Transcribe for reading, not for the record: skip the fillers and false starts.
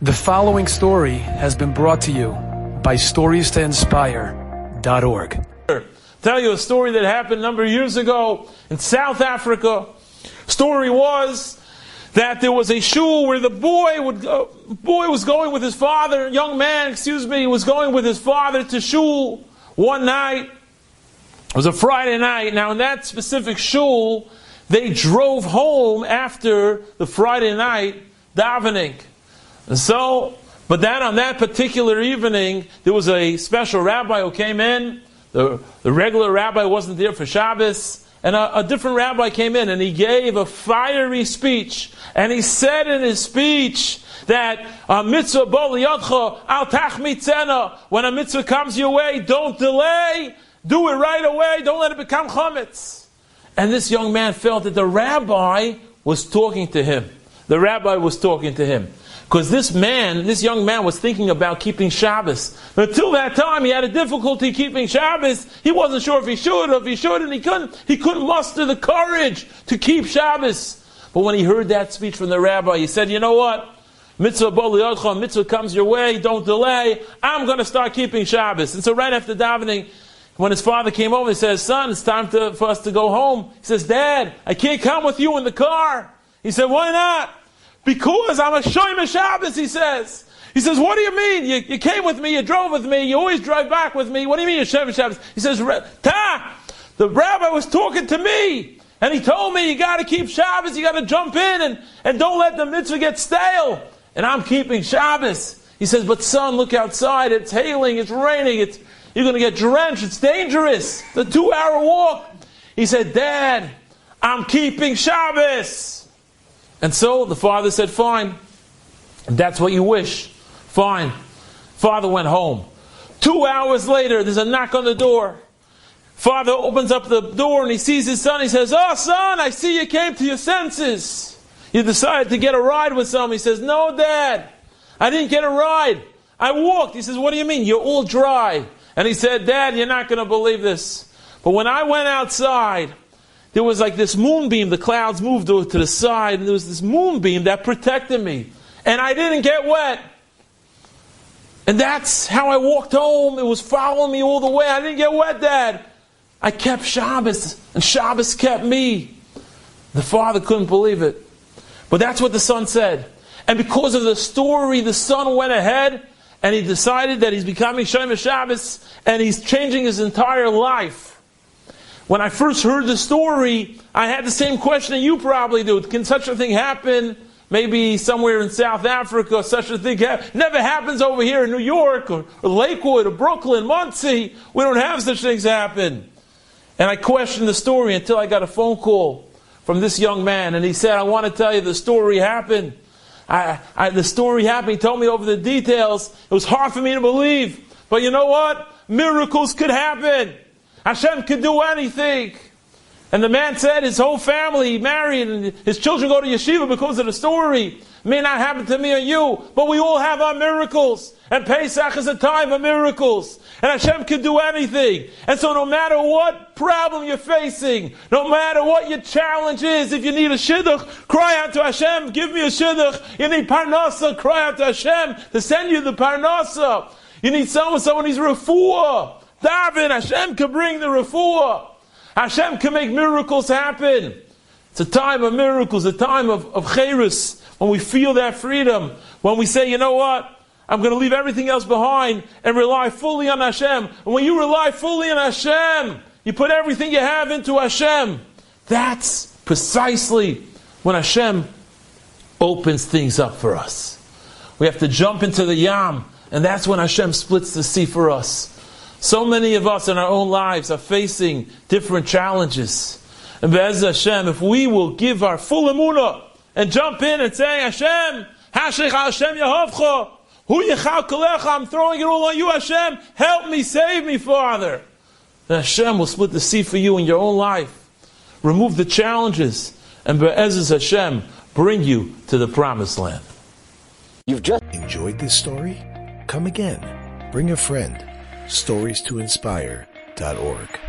The following story has been brought to you by StoriesToInspire.org. Tell you a story that happened a number of years ago in South Africa. Story was that there was a shul where the boy was going with his father, young man, was going with his father to shul one night. It was a Friday night. Now in that specific shul, they drove home after the Friday night davening. And so, but then on that particular evening, there was a special rabbi who came in. The regular rabbi wasn't there for Shabbos. And a different rabbi came in and he gave a fiery speech. And he said in his speech that mitzvah bo liyadcha al tachmitzena. When a mitzvah comes your way, don't delay. Do it right away. Don't let it become chametz. And this young man felt that the rabbi was talking to him. The rabbi was talking to him. Because this young man was thinking about keeping Shabbos. Until that time, he had a difficulty keeping Shabbos. He wasn't sure if he should or if he shouldn't. He couldn't muster the courage to keep Shabbos. But when he heard that speech from the rabbi, he said, you know what? Mitzvah bo liyadcha, mitzvah comes your way, don't delay. I'm going to start keeping Shabbos. And so right after davening, when his father came over, he says, son, it's time for us to go home. He says, Dad, I can't come with you in the car. He said, why not? Because I'm a shoyme Shabbos, he says. He says, what do you mean? You came with me, you drove with me, you always drive back with me. What do you mean you're shoyme Shabbos? He says, the rabbi was talking to me. And he told me you got to keep Shabbos, you got to jump in and don't let the mitzvah get stale. And I'm keeping Shabbos. He says, but son, look outside. It's hailing, it's raining, you're going to get drenched. It's dangerous. It's a 2-hour walk. He said, Dad, I'm keeping Shabbos. And so the father said, fine. And that's what you wish. Fine. Father went home. 2 hours later, there's a knock on the door. Father opens up the door and he sees his son. He says, oh, son, I see you came to your senses. You decided to get a ride with someone. He says, no, Dad, I didn't get a ride. I walked. He says, what do you mean? You're all dry. And he said, Dad, you're not going to believe this. But when I went outside, there was like this moonbeam. The clouds moved to the side, and there was this moonbeam that protected me. And I didn't get wet. And that's how I walked home. It was following me all the way. I didn't get wet, Dad. I kept Shabbos, and Shabbos kept me. The father couldn't believe it. But that's what the son said. And because of the story, the son went ahead, and he decided that he's becoming shoyme Shabbos, and he's changing his entire life. When I first heard the story, I had the same question that you probably do. Can such a thing happen? Maybe somewhere in South Africa, such a thing never happens over here in New York or Lakewood or Brooklyn, Muncie. We don't have such things happen. And I questioned the story until I got a phone call from this young man. And he said, I want to tell you the story happened. The story happened. He told me over the details. It was hard for me to believe. But you know what? Miracles could happen. Hashem could do anything. And the man said his whole family married and his children go to yeshiva because of the story. It may not happen to me or you, but we all have our miracles. And Pesach is a time of miracles. And Hashem could do anything. And so no matter what problem you're facing, no matter what your challenge is, if you need a shidduch, cry out to Hashem, give me a shidduch. You need parnasa, cry out to Hashem to send you the parnasa. You need someone needs refuah. Daven, Hashem can bring the refuah. Hashem can make miracles happen. It's a time of miracles, a time of cherus, when we feel that freedom, when we say, you know what, I'm going to leave everything else behind and rely fully on Hashem. And when you rely fully on Hashem, you put everything you have into Hashem. That's precisely when Hashem opens things up for us. We have to jump into the Yam, and that's when Hashem splits the sea for us. So many of us in our own lives are facing different challenges. And Be'ez Hashem, if we will give our full emunah and jump in and say, Hashem, Hashech Hashem Yehovcha, Hu Yechal Kolecha, I'm throwing it all on you, Hashem, help me, save me, Father. Then Hashem will split the sea for you in your own life. Remove the challenges, and Be'ez Hashem, bring you to the promised land. You've just enjoyed this story? Come again. Bring a friend. StoriesToInspire.org